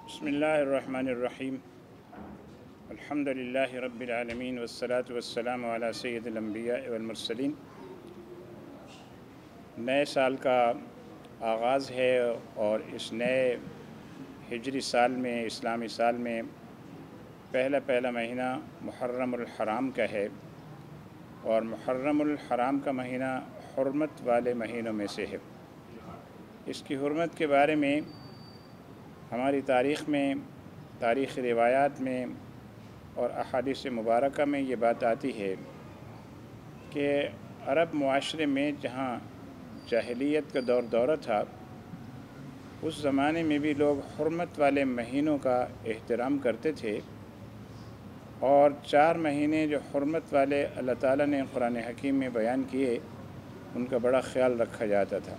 بسم اللہ الرحمن الرحیم الحمد للہ رب العالمین والصلاة والسلام علی سید الانبیاء والمرسلین۔ نئے سال کا آغاز ہے اور اس نئے ہجری سال میں، اسلامی سال میں پہلا مہینہ محرم الحرام کا ہے، اور محرم الحرام کا مہینہ حرمت والے مہینوں میں سے ہے۔ اس کی حرمت کے بارے میں ہماری تاریخ میں، تاریخ روایات میں اور احادیث مبارکہ میں یہ بات آتی ہے کہ عرب معاشرے میں جہاں جاہلیت کا دورہ تھا، اس زمانے میں بھی لوگ حرمت والے مہینوں کا احترام کرتے تھے، اور 4 مہینے جو حرمت والے اللہ تعالیٰ نے قرآن حکیم میں بیان کیے، ان کا بڑا خیال رکھا جاتا تھا۔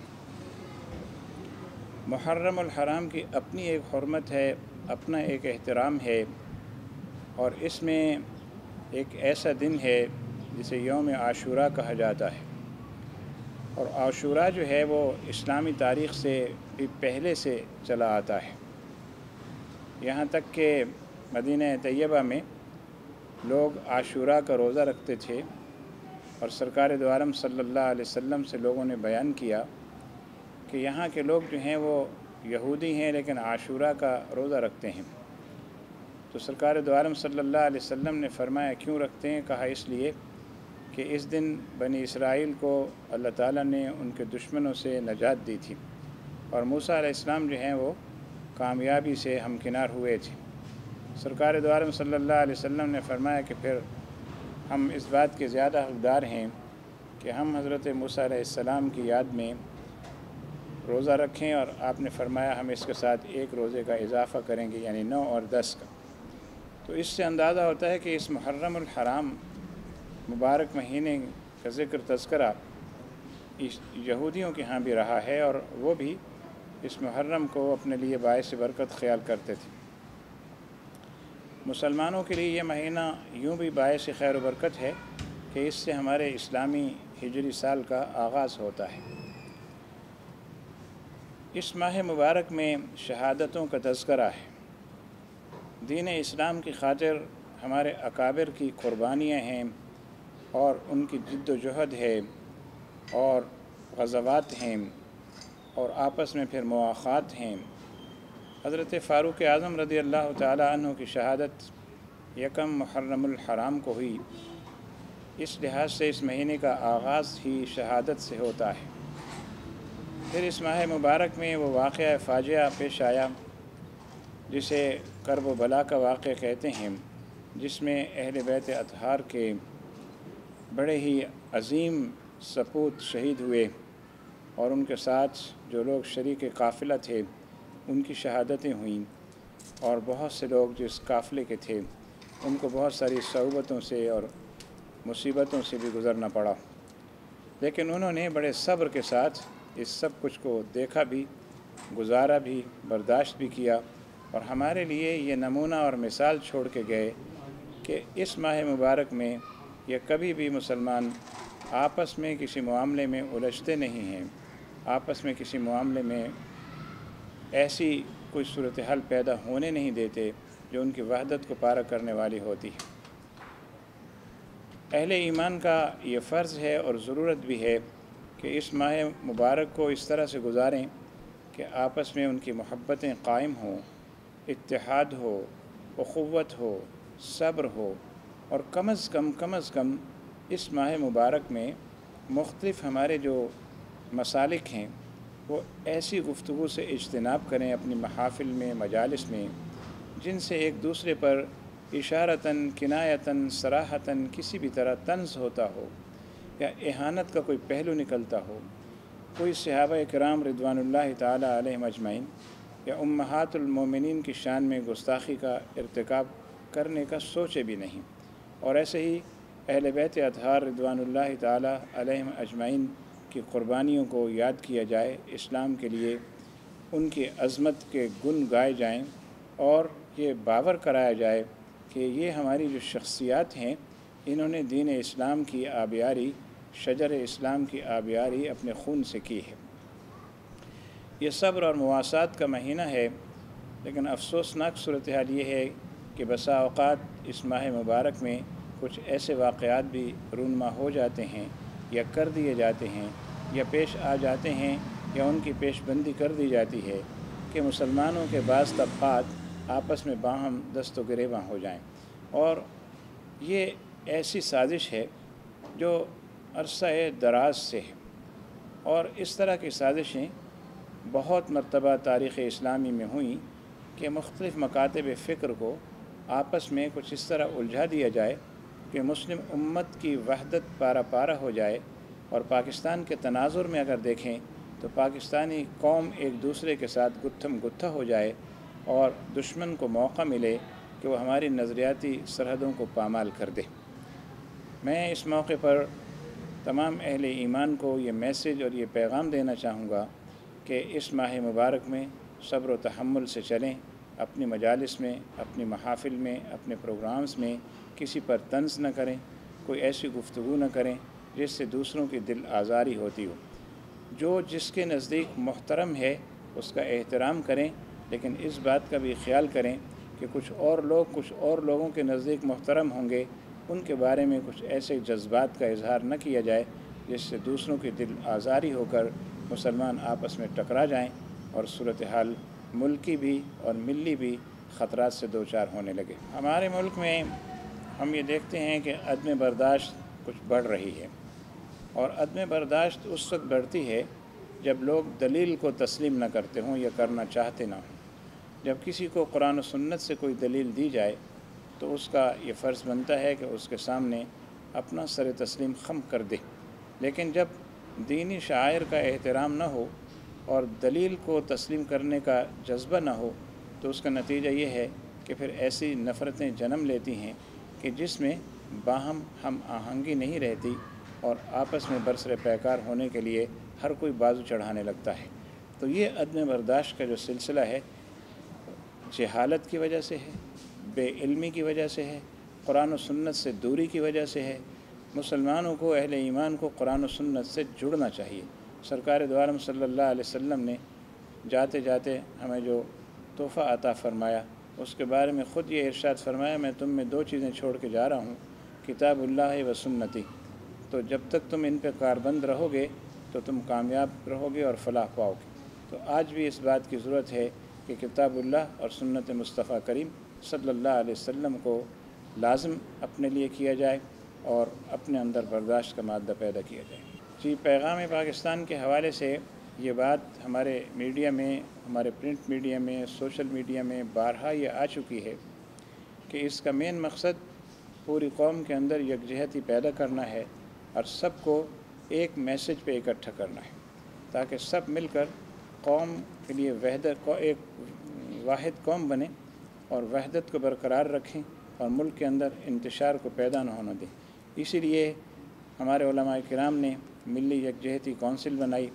محرم الحرام کی اپنی ایک حرمت ہے، اپنا ایک احترام ہے، اور اس میں ایک ایسا دن ہے جسے یوم عاشوراء کہا جاتا ہے، اور عاشوراء جو ہے وہ اسلامی تاریخ سے بھی پہلے سے چلا آتا ہے۔ یہاں تک کہ مدینہ طیبہ میں لوگ عاشوراء کا روزہ رکھتے تھے، اور سرکار دو عالم صلی اللہ علیہ وسلم سے لوگوں نے بیان کیا کہ یہاں کے لوگ جو ہیں وہ یہودی ہیں لیکن عاشوراء کا روزہ رکھتے ہیں۔ تو سرکار دو عالم صلی اللہ علیہ وسلم نے فرمایا کیوں رکھتے ہیں؟ کہا اس لیے کہ اس دن بنی اسرائیل کو اللہ تعالیٰ نے ان کے دشمنوں سے نجات دی تھی، اور موسیٰ علیہ السلام جو ہیں وہ کامیابی سے ہمکنار ہوئے تھے۔ سرکار دو عالم صلی اللہ علیہ وسلم نے فرمایا کہ پھر ہم اس بات کے زیادہ حقدار ہیں کہ ہم حضرت موسیٰ علیہ السلام کی یاد میں روزہ رکھیں، اور آپ نے فرمایا ہم اس کے ساتھ ایک روزے کا اضافہ کریں گے، یعنی 9 اور 10 کا۔ تو اس سے اندازہ ہوتا ہے کہ اس محرم الحرام مبارک مہینے کا تذکرہ یہودیوں کے ہاں بھی رہا ہے، اور وہ بھی اس محرم کو اپنے لیے باعث برکت خیال کرتے تھے۔ مسلمانوں کے لیے یہ مہینہ یوں بھی باعث خیر و برکت ہے کہ اس سے ہمارے اسلامی ہجری سال کا آغاز ہوتا ہے۔ اس ماہ مبارک میں شہادتوں کا تذکرہ ہے۔ دین اسلام کی خاطر ہمارے اکابر کی قربانیاں ہیں، اور ان کی جد و جہد ہے، اور غزوات ہیں، اور آپس میں پھر مواخات ہیں۔ حضرت فاروق اعظم رضی اللہ تعالی عنہ کی شہادت یکم محرم الحرام کو ہوئی، اس لحاظ سے اس مہینے کا آغاز ہی شہادت سے ہوتا ہے۔ پھر اس ماہ مبارک میں وہ واقعہ فاجعہ پیش آیا جسے کرب و بلا کا واقعہ کہتے ہیں، جس میں اہل بیت اطہار کے بڑے ہی عظیم سپوت شہید ہوئے، اور ان کے ساتھ جو لوگ شریک قافلہ تھے ان کی شہادتیں ہوئیں، اور بہت سے لوگ جس قافلے کے تھے ان کو بہت ساری صعوبتوں سے اور مصیبتوں سے بھی گزرنا پڑا، لیکن انہوں نے بڑے صبر کے ساتھ اس سب کچھ کو دیکھا بھی، گزارا بھی، برداشت بھی کیا، اور ہمارے لیے یہ نمونہ اور مثال چھوڑ کے گئے کہ اس ماہ مبارک میں یہ کبھی بھی مسلمان آپس میں کسی معاملے میں الجھتے نہیں ہیں، آپس میں کسی معاملے میں ایسی کوئی صورتحال پیدا ہونے نہیں دیتے جو ان کی وحدت کو پارا کرنے والی ہوتی ہے۔ اہل ایمان کا یہ فرض ہے اور ضرورت بھی ہے کہ اس ماہ مبارک کو اس طرح سے گزاریں کہ آپس میں ان کی محبتیں قائم ہوں، اتحاد ہو، اخوت ہو، صبر ہو، اور کم از کم اس ماہ مبارک میں مختلف ہمارے جو مسالک ہیں وہ ایسی گفتگو سے اجتناب کریں اپنی محافل میں، مجالس میں، جن سے ایک دوسرے پر اشارتاً، کنایتاً، صراحتاً کسی بھی طرح طنز ہوتا ہو یا اہانت کا کوئی پہلو نکلتا ہو۔ کوئی صحابہ کرام رضوان اللہ تعالی علیہم اجمعین یا امہات المومنین کی شان میں گستاخی کا ارتکاب کرنے کا سوچے بھی نہیں، اور ایسے ہی اہل بیت اطہار رضوان اللہ تعالی علیہم اجمعین کی قربانیوں کو یاد کیا جائے، اسلام کے لیے ان کی عظمت کے گن گائے جائیں، اور یہ باور کرایا جائے کہ یہ ہماری جو شخصیات ہیں انہوں نے دین اسلام کی آبیاری، شجر اسلام کی آبیاری اپنے خون سے کی ہے۔ یہ صبر اور مواسات کا مہینہ ہے، لیکن افسوسناک صورتحال یہ ہے کہ بسا اوقات اس ماہ مبارک میں کچھ ایسے واقعات بھی رونما ہو جاتے ہیں یا کر دیے جاتے ہیں یا پیش آ جاتے ہیں یا ان کی پیش بندی کر دی جاتی ہے کہ مسلمانوں کے بعض طبقات آپس میں باہم دست و گریباں ہو جائیں، اور یہ ایسی سازش ہے جو عرصہ دراز سے ہے، اور اس طرح کی سازشیں بہت مرتبہ تاریخ اسلامی میں ہوئیں کہ مختلف مکاتب فکر کو آپس میں کچھ اس طرح الجھا دیا جائے کہ مسلم امت کی وحدت پارا پارا ہو جائے، اور پاکستان کے تناظر میں اگر دیکھیں تو پاکستانی قوم ایک دوسرے کے ساتھ گتھم گتھا ہو جائے اور دشمن کو موقع ملے کہ وہ ہماری نظریاتی سرحدوں کو پامال کر دے۔ میں اس موقع پر تمام اہل ایمان کو یہ میسیج اور یہ پیغام دینا چاہوں گا کہ اس ماہ مبارک میں صبر و تحمل سے چلیں، اپنی مجالس میں، اپنی محافل میں، اپنے پروگرامز میں کسی پر طنز نہ کریں، کوئی ایسی گفتگو نہ کریں جس سے دوسروں کی دل آزاری ہوتی ہو۔ جو جس کے نزدیک محترم ہے اس کا احترام کریں، لیکن اس بات کا بھی خیال کریں کہ کچھ اور لوگوں کے نزدیک محترم ہوں گے، ان کے بارے میں کچھ ایسے جذبات کا اظہار نہ کیا جائے جس سے دوسروں کی دل آزاری ہو کر مسلمان آپس میں ٹکرا جائیں اور صورتحال ملکی بھی اور ملی بھی خطرات سے دوچار ہونے لگے۔ ہمارے ملک میں ہم یہ دیکھتے ہیں کہ عدم برداشت کچھ بڑھ رہی ہے، اور عدم برداشت اس وقت بڑھتی ہے جب لوگ دلیل کو تسلیم نہ کرتے ہوں یا کرنا چاہتے نہ ہوں۔ جب کسی کو قرآن و سنت سے کوئی دلیل دی جائے تو اس کا یہ فرض بنتا ہے کہ اس کے سامنے اپنا سر تسلیم خم کر دے، لیکن جب دینی شعائر کا احترام نہ ہو اور دلیل کو تسلیم کرنے کا جذبہ نہ ہو تو اس کا نتیجہ یہ ہے کہ پھر ایسی نفرتیں جنم لیتی ہیں کہ جس میں باہم ہم آہنگی نہیں رہتی، اور آپس میں برسر پیکار ہونے کے لیے ہر کوئی بازو چڑھانے لگتا ہے۔ تو یہ عدم برداشت کا جو سلسلہ ہے، جہالت کی وجہ سے ہے، بے علمی کی وجہ سے ہے، قرآن و سنت سے دوری کی وجہ سے ہے۔ مسلمانوں کو، اہل ایمان کو قرآن و سنت سے جڑنا چاہیے۔ سرکار دو عالم صلی اللہ علیہ وسلم نے جاتے جاتے ہمیں جو تحفہ عطا فرمایا اس کے بارے میں خود یہ ارشاد فرمایا، میں تم میں دو چیزیں چھوڑ کے جا رہا ہوں، کتاب اللہ و سنتی، تو جب تک تم ان پہ کاربند رہو گے تو تم کامیاب رہو گے اور فلاح پاؤ گے۔ تو آج بھی اس بات کی ضرورت ہے کہ کتاب اللہ اور سنت مصطفیٰ کریم صلی اللہ علیہ وسلم کو لازم اپنے لیے کیا جائے اور اپنے اندر برداشت کا مادہ پیدا کیا جائے۔ جی، پیغام پاکستان کے حوالے سے یہ بات ہمارے میڈیا میں، ہمارے پرنٹ میڈیا میں، سوشل میڈیا میں بارہا یہ آ چکی ہے کہ اس کا مین مقصد پوری قوم کے اندر یکجہتی پیدا کرنا ہے اور سب کو ایک میسج پہ اکٹھا کرنا ہے، تاکہ سب مل کر قوم کے لیے ایک واحد قوم بنے اور وحدت کو برقرار رکھیں اور ملک کے اندر انتشار کو پیدا نہ ہونے دیں۔ اسی لیے ہمارے علماء کرام نے ملی یکجہتی کونسل بنائی۔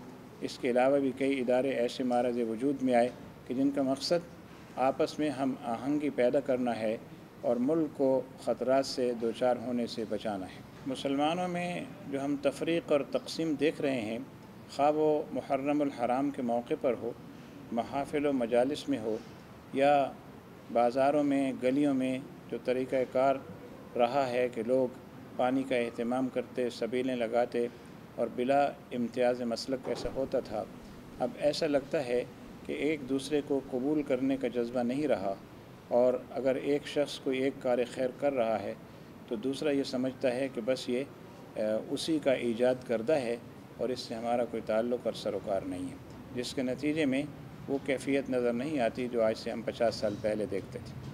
اس کے علاوہ بھی کئی ادارے ایسے معرض وجود میں آئے کہ جن کا مقصد آپس میں ہم آہنگی پیدا کرنا ہے اور ملک کو خطرات سے دوچار ہونے سے بچانا ہے۔ مسلمانوں میں جو ہم تفریق اور تقسیم دیکھ رہے ہیں، خواہ وہ محرم الحرام کے موقع پر ہو، محافل و مجالس میں ہو، یا بازاروں میں، گلیوں میں جو طریقہ کار رہا ہے کہ لوگ پانی کا اہتمام کرتے، سبیلیں لگاتے اور بلا امتیاز مسلک ایسا ہوتا تھا، اب ایسا لگتا ہے کہ ایک دوسرے کو قبول کرنے کا جذبہ نہیں رہا، اور اگر ایک شخص کوئی ایک کار خیر کر رہا ہے تو دوسرا یہ سمجھتا ہے کہ بس یہ اسی کا ایجاد کردہ ہے اور اس سے ہمارا کوئی تعلق اور سروکار نہیں ہے، جس کے نتیجے میں وہ کیفیت نظر نہیں آتی جو آج سے ہم 50 سال پہلے دیکھتے تھے۔